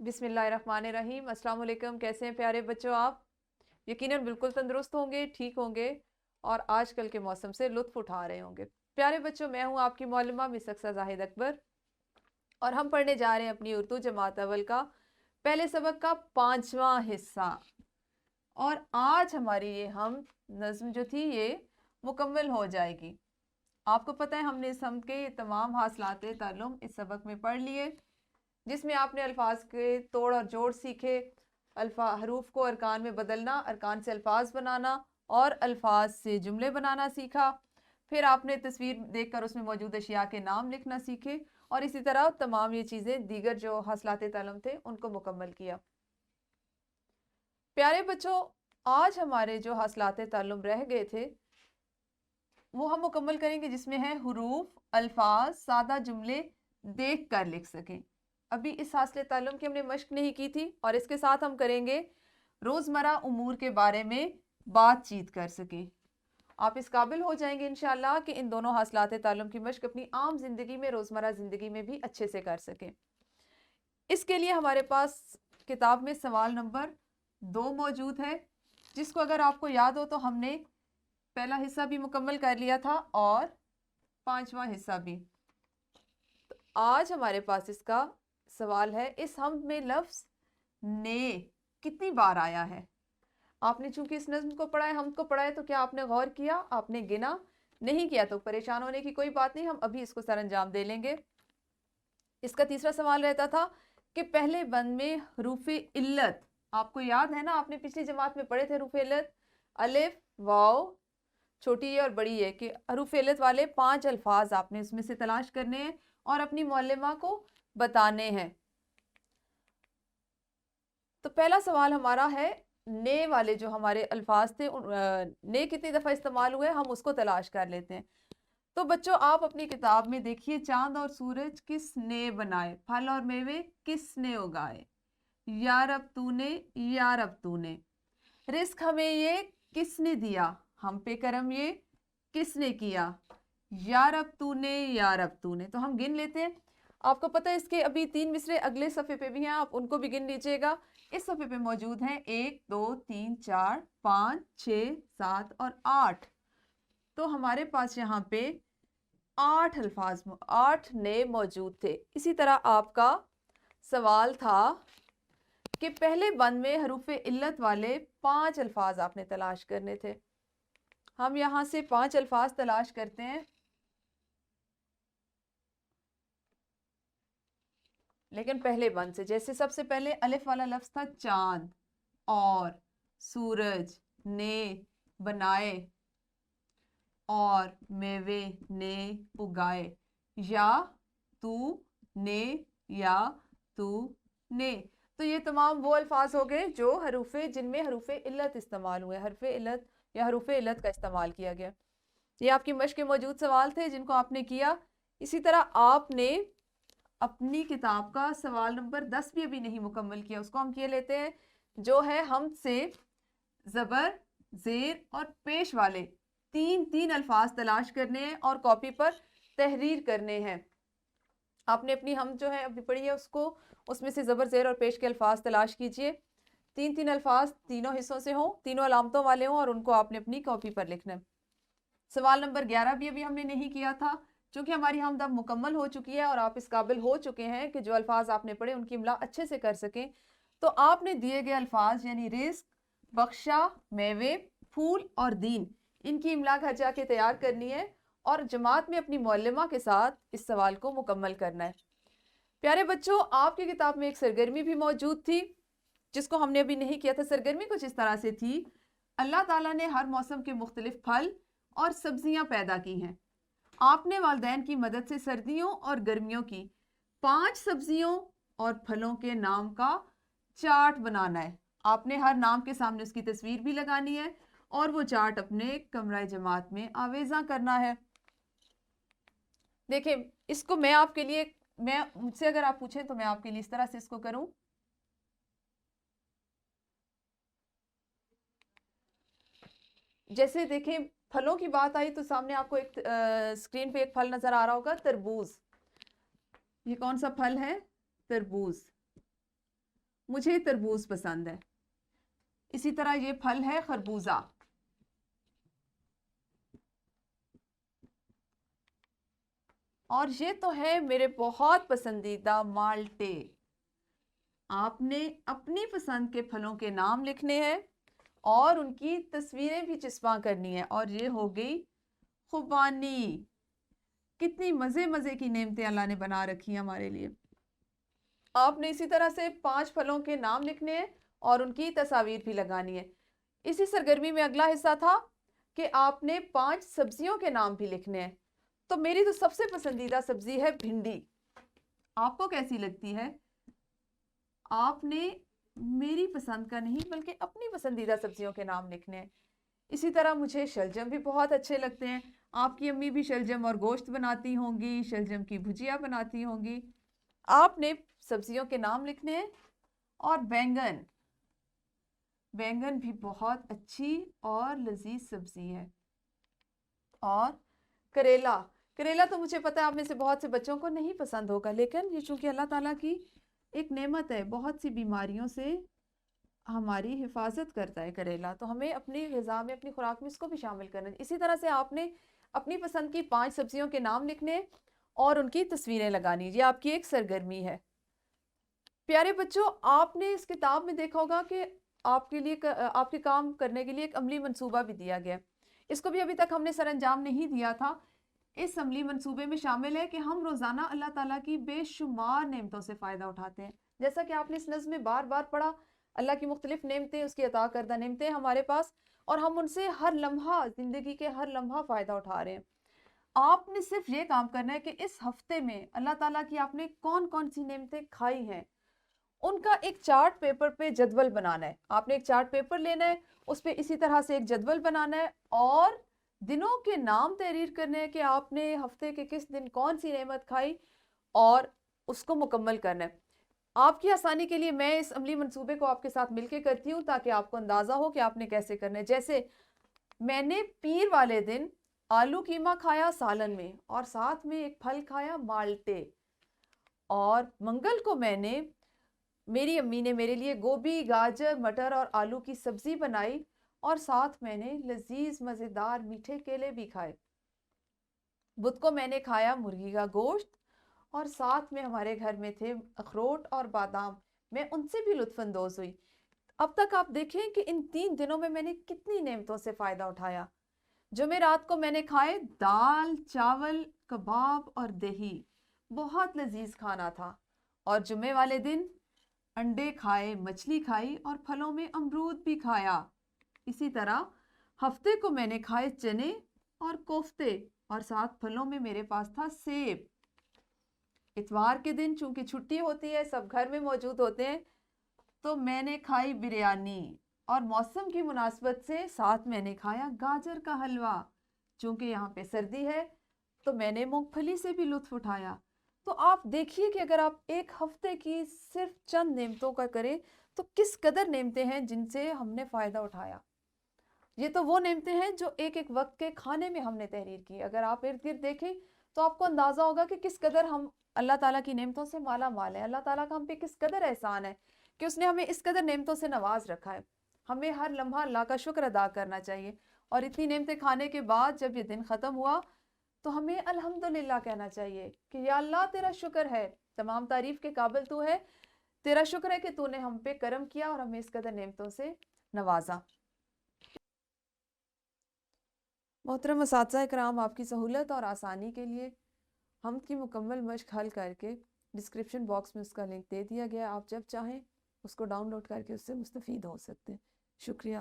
बिस्मिल्लाहिर्रहमानिर्रहीम। अस्सलाम वालेकुम। कैसे हैं प्यारे बच्चों आप? यकीनन बिल्कुल तंदुरुस्त होंगे, ठीक होंगे और आजकल के मौसम से लुत्फ़ उठा रहे होंगे। प्यारे बच्चों, मैं हूँ आपकी मौलमा मिस अक्सा जाहिद अकबर और हम पढ़ने जा रहे हैं अपनी उर्दू जमात अव्वल का पहले सबक का 5वां हिस्सा। और आज हमारी ये हम नज़्म जो थी ये मुकम्मल हो जाएगी। आपको पता है हमने इस हम के तमाम हासिलात ताल्लुम इस सबक में पढ़ लिए, जिसमें आपने अल्फाज के तोड़ और जोड़ सीखे, हरूफ को अरकान में बदलना, अरकान से अल्फाज बनाना और अल्फाज से जुमले बनाना सीखा। फिर आपने तस्वीर देखकर उसमें मौजूद अशिया के नाम लिखना सीखे और इसी तरह तमाम ये चीज़ें दीगर जो हासिलात ताल्लुम थे उनको मुकम्मल किया। प्यारे बच्चों, आज हमारे जो हासिलात ताल्लुम रह गए थे वो हम मुकम्मल करेंगे, जिसमें है हुरूफ, अल्फाज, सादा जुमले देख कर लिख सकें। अभी इस हासिल ताल्लुम की हमने मश्क नहीं की थी और इसके साथ हम करेंगे रोज़मर्रा उमूर के बारे में बातचीत कर सकें। आप इस काबिल हो जाएंगे इंशाअल्लाह कि इन दोनों हासिलात ताल्लुम की मश्क अपनी आम जिंदगी में, रोज़मर्रा ज़िंदगी में भी अच्छे से कर सकें। इसके लिए हमारे पास किताब में सवाल नंबर 2 मौजूद है, जिसको अगर आपको याद हो तो हमने पहला हिस्सा भी मुकम्मल कर लिया था और 5वां हिस्सा भी। तो आज हमारे पास इसका सवाल है, इस हम में लफ्ज़ ने कितनी बार आया है? आपने चूंकि इस नज़्म को पढ़ा है, हम को पढ़ा है, तो क्या आपने गौर किया? आपने गिना? नहीं किया तो परेशान होने की कोई बात नहीं, हम अभी इसको सरअंजाम दे लेंगे। इसका तीसरा सवाल रहता था कि पहले बंद में हरूफ इल्लत, आपको याद है ना, आपने पिछली जमात में पढ़े थे हरूफ इल्लत, अलिफ, वाव, छोटी ए और बड़ी ए के हरूफ इल्लत वाले 5 अल्फाज आपने उसमें से तलाश करने हैं और अपनी मौलिमा को बताने हैं। तो पहला सवाल हमारा है, ने वाले जो हमारे अल्फाज थे, ने कितनी दफ़ा इस्तेमाल हुए हम उसको तलाश कर लेते हैं। तो बच्चों आप अपनी किताब में देखिए, चांद और सूरज किसने बनाए, फल और मेवे किसने उगाए, या रब तूने, या रब तूने, रिस्क हमें ये किसने दिया, हम पे करम ये किसने किया, या रब तूने, या रब तूने। तो हम गिन लेते हैं। आपको पता है इसके अभी 3 मिसरे अगले सफ़े पे भी हैं, आप उनको भी गिन लीजिएगा। इस सफ़े पे मौजूद हैं 1 2 3 4 5 6 7 और 8। तो हमारे पास यहाँ पे 8 ने मौजूद थे। इसी तरह आपका सवाल था कि पहले बंद में हरूफ इल्लत वाले 5 अल्फाज आपने तलाश करने थे। हम यहाँ से 5 अल्फाज तलाश करते हैं, लेकिन पहले बंद से। जैसे सबसे पहले अलिफ वाला लफ्ज था चांद, और, सूरज, ने, बनाए, और, मेवे, ने, उगाए, या, तू, ने, या, तू, ने। तो ये तमाम वो अल्फाज हो गए जो हरूफे, जिनमें हरूफे इल्लत इस्तेमाल हुए, हरफे इल्लत या हरूफे इल्लत का इस्तेमाल किया गया। ये आपकी मश्क के मौजूद सवाल थे जिनको आपने किया। इसी तरह आपने अपनी किताब का सवाल नंबर 10 भी अभी नहीं मुकम्मल किया, उसको हम किए लेते हैं, जो है हम से ज़बर, ज़ेर और पेश वाले 3 अल्फाज तलाश करने हैं और कॉपी पर तहरीर करने हैं। आपने अपनी हम जो है अभी पढ़ी है उसको, उसमें से ज़बर, ज़ेर और पेश के अल्फाज तलाश कीजिए। 3 अल्फाज तीनों हिस्सों से हों, तीनों अलामतों वाले हों और उनको आपने अपनी कॉपी पर लिखना है। सवाल नंबर 11 भी अभी हमने नहीं किया था, क्योंकि हमारी हमद अब मुकम्मल हो चुकी है और आप इस काबिल हो चुके हैं कि जो अल्फाज आपने पढ़े उनकी इमला अच्छे से कर सकें। तो आपने दिए गए अल्फाज यानी रिस्क, बख्शा, मेवे, फूल और दीन, इनकी इमला घर जाके तैयार करनी है और जमात में अपनी मौलिमा के साथ इस सवाल को मुकम्मल करना है। प्यारे बच्चों, आपकी किताब में एक सरगर्मी भी मौजूद थी जिसको हमने अभी नहीं किया था। सरगर्मी कुछ इस तरह से थी, अल्लाह ताला ने हर मौसम के मुख्तलिफ फल और सब्जियां पैदा की हैं। आपने वालिदैन की मदद से सर्दियों और गर्मियों की 5 सब्जियों और फलों के नाम का चार्ट बनाना है। आपने हर नाम के सामने उसकी तस्वीर भी लगानी है और वो चार्ट अपने कमरा जमात में आवेजा करना है। देखिए, इसको मैं आपके लिए, मैं मुझसे अगर आप पूछें तो मैं आपके लिए इस तरह से इसको करूं। जैसे देखें, फलों की बात आई तो सामने आपको एक स्क्रीन पे एक फल नजर आ रहा होगा, तरबूज। ये कौन सा फल है? तरबूज। مجھے تربوز پسند ہے. اسی طرح یہ پھل ہے خربوزہ. اور یہ تو ہے میرے بہت پسندیدہ مالٹے. آپ نے اپنی پسند کے پھلوں کے نام لکھنے ہیں اور ان کی تصویریں بھی چسپاں کرنی ہے. اور یہ ہو گئی خوبانی. کتنی مزے مزے کی نعمتیں اللہ نے بنا رکھی ہیں ہمارے لیے. آپ نے اسی طرح سے 5 پھلوں کے نام لکھنے ہیں اور ان کی تصاویر بھی لگانی ہے. اسی سرگرمی میں اگلا حصہ تھا کہ آپ نے 5 سبزیوں کے نام بھی لکھنے ہیں. تو میری تو سب سے پسندیدہ سبزی ہے بھنڈی. آپ کو کیسی لگتی ہے؟ آپ نے میری پسند کا نہیں بلکہ اپنی پسندیدہ سبزیوں کے نام لکھنے ہیں. اسی طرح مجھے شلجم بھی بہت اچھے لگتے ہیں. آپ کی امی بھی شلجم اور گوشت بناتی ہوں گی, شلجم کی بھجیا بناتی ہوں گی. آپ نے سبزیوں کے نام لکھنے ہیں. اور بینگن, بینگن بھی بہت اچھی اور لذیذ سبزی ہے. اور کریلا, کریلا تو مجھے پتا ہے آپ میں سے بہت سے بچوں کو نہیں پسند ہوگا, لیکن یہ چونکہ اللہ تعالیٰ کی ایک نعمت ہے, بہت سی بیماریوں سے ہماری حفاظت کرتا ہے کریلا, تو ہمیں اپنی غذا میں, اپنی خوراک میں اس کو بھی شامل کرنا ہے. اسی طرح سے آپ نے اپنی پسند کی 5 سبزیوں کے نام لکھنے اور ان کی تصویریں لگانی. یہ آپ کی ایک سرگرمی ہے. پیارے بچوں, آپ نے اس کتاب میں دیکھا ہوگا کہ آپ کے لیے, آپ کے کام کرنے کے لیے ایک عملی منصوبہ بھی دیا گیا. اس کو بھی ابھی تک ہم نے سر انجام نہیں دیا تھا. اس عملی منصوبے میں شامل ہے کہ ہم روزانہ اللہ تعالیٰ کی بے شمار نعمتوں سے فائدہ اٹھاتے ہیں. جیسا کہ آپ نے اس نظم میں بار بار پڑھا, اللہ کی مختلف نعمتیں, اس کی عطا کردہ نعمتیں ہمارے پاس, اور ہم ان سے ہر لمحہ, زندگی کے ہر لمحہ فائدہ اٹھا رہے ہیں. آپ نے صرف یہ کام کرنا ہے کہ اس ہفتے میں اللہ تعالیٰ کی آپ نے کون کون سی نعمتیں کھائی ہیں, ان کا ایک چارٹ پیپر پہ جدول بنانا ہے. آپ نے ایک چارٹ پیپر لینا ہے, اس پہ اسی طرح سے ایک جدول بنانا ہے, اور دنوں کے نام تحریر کرنے ہیں کہ آپ نے ہفتے کے کس دن کون سی نعمت کھائی, اور اس کو مکمل کرنا ہے. آپ کی آسانی کے لیے میں اس عملی منصوبے کو آپ کے ساتھ مل کے کرتی ہوں تاکہ آپ کو اندازہ ہو کہ آپ نے کیسے کرنا ہے. جیسے میں نے پیر والے دن آلو قیمہ کھایا سالن میں, اور ساتھ میں ایک پھل کھایا مالٹے. اور منگل کو میں نے, میری امی نے میرے لیے گوبھی, گاجر, مٹر اور آلو کی سبزی بنائی, اور ساتھ میں نے لذیذ مزیدار میٹھے کیلے بھی کھائے. بدھ کو میں نے کھایا مرغی کا گوشت, اور ساتھ میں ہمارے گھر میں تھے اخروٹ اور بادام, میں ان سے بھی لطف اندوز ہوئی. اب تک آپ دیکھیں کہ ان 3 دنوں میں نے کتنی نعمتوں سے فائدہ اٹھایا. جمعرات کو میں نے کھائے دال, چاول, کباب اور دہی, بہت لذیذ کھانا تھا. اور جمعے والے دن انڈے کھائے, مچھلی کھائی, اور پھلوں میں امرود بھی کھایا. اسی طرح ہفتے کو میں نے کھائے چنے اور کوفتے, اور ساتھ پھلوں میں میرے پاس تھا سیب. اتوار کے دن چونکہ چھٹی ہوتی ہے, سب گھر میں موجود ہوتے ہیں, تو میں نے کھائی بریانی, اور موسم کی مناسبت سے ساتھ میں نے کھایا گاجر کا حلوہ. چونکہ یہاں پہ سردی ہے تو میں نے مونگ پھلی سے بھی لطف اٹھایا. تو آپ دیکھیے کہ اگر آپ ایک ہفتے کی صرف چند نعمتوں کا کریں تو کس قدر نعمتیں ہیں جن سے ہم نے فائدہ اٹھایا. یہ تو وہ نعمتیں ہیں جو ایک ایک وقت کے کھانے میں ہم نے تحریر کی. اگر آپ ارد گرد دیکھیں تو آپ کو اندازہ ہوگا کہ کس قدر ہم اللہ تعالیٰ کی نعمتوں سے مالا مال ہے. اللہ تعالیٰ کا ہم پہ کس قدر احسان ہے کہ اس نے ہمیں اس قدر نعمتوں سے نواز رکھا ہے. ہمیں ہر لمحہ اللہ کا شکر ادا کرنا چاہیے, اور اتنی نعمتیں کھانے کے بعد جب یہ دن ختم ہوا تو ہمیں الحمدللہ کہنا چاہیے کہ یا اللہ تیرا شکر ہے, تمام تعریف کے قابل تو ہے, تیرا شکر ہے کہ تو نے ہم پہ کرم کیا اور ہمیں اس قدر نعمتوں سے نوازا. محترم اساتذہ اکرام, آپ کی سہولت اور آسانی کے لیے حمد کی مکمل مشق حل کر کے ڈسکرپشن باکس میں اس کا لنک دے دیا گیا. آپ جب چاہیں اس کو ڈاؤن لوڈ کر کے اس سے مستفید ہو سکتے ہیں. شکریہ.